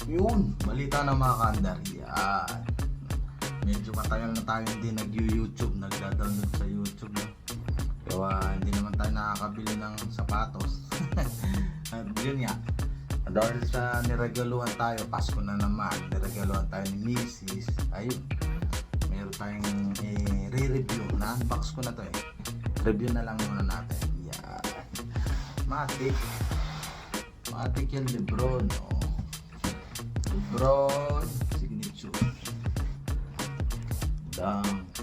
Yun, balita ng mga kandar. Yan. Medyo matagal na tayo hindi nag-YouTube, nagda-download sa YouTube. No? Kaya hindi naman tayo nakakabili ng sapatos. At yun nga, dahil sa niregaluhan tayo, Pasko na naman, niregaluhan tayo ni Mrs. Ayun, meron tayong re-review. Na-unbox ko na to eh. Review na lang muna natin. Yan. Matik yung Lebron. Oh. Lebron signature. Dunk.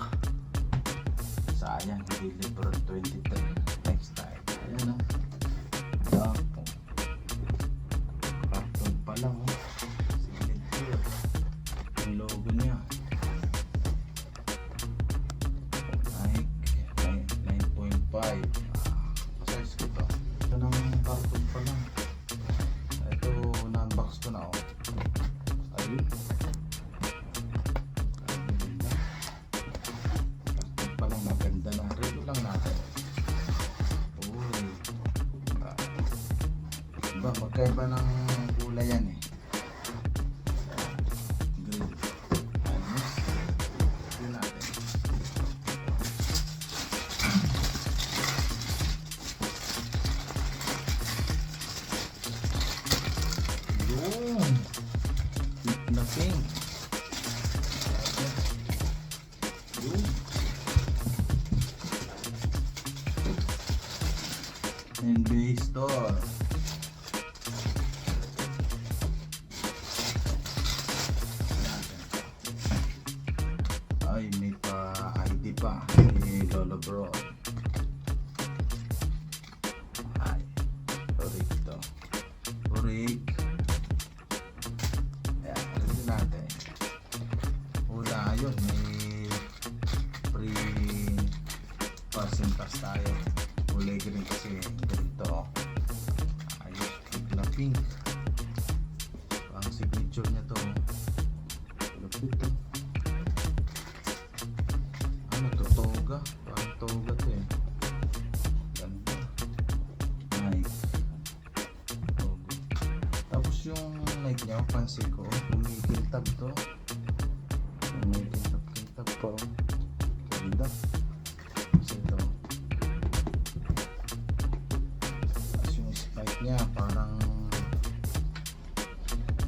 Sayang, hindi Lebron 23. Next time. Ayan o. Dunk. Carton pa lang o. Signature. Yung logo niya. Nike 9.5. Size ko to. Ito ng carton pa lang. Ito, na-unbox ko na o. Ayun. Palang maganda na. Review lang natin. Uy. Diba, magkaiba ng kulay yan eh. Green. Ayos. Review natin. Yun. Pink na pink. Yun. NBA store. Ay, may pa ID pa ni Lolo Bro. Ay, Rick to. Rick. Ayan, rin natin. Una, yun, may free passing pass tayo. Kulay green kasi ganito. Ayos, pink na pink. Ang signature niya to. Lupit to. Ano to? Toga? Parang toga to eh. Ganda. Nike. Toga. Tapos yung Nike niya, pansin ko, kumikintab to. May kintab pa. Ganda. Kasi ito. Niya parang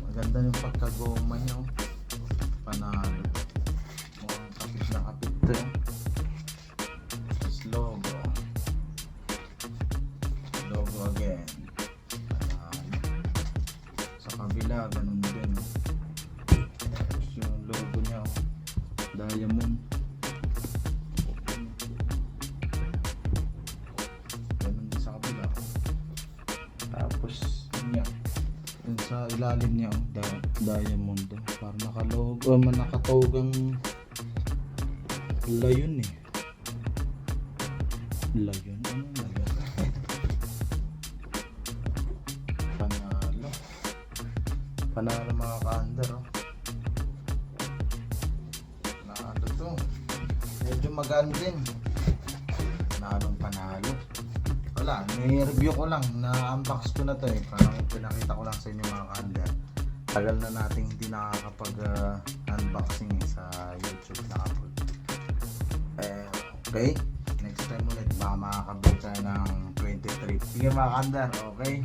maganda yung pagkagoma niya. Panalo. Mukhang kapit na kapit to. Tapos logo again. Panalo. Sa kabila ganun din. Tapos yung logo niya diamond. Ganun din sa kabila. Tapos niya yun sa ilalim niya diamond para nakalogo nakatogang layon eh. Layon panalo mga kaandar oh. Panalo to, medyo magaan din. Panalo. Wala, ni-review ko lang, na-unbox ko na to eh. Parang pinakita ko lang sa inyo mga kaandar. Tagal na nating hindi nakakapag-unboxing sa YouTube na-upload. Okay, next time ulit baka makakabit tayo ng 23. Sige mga kaandar, okay?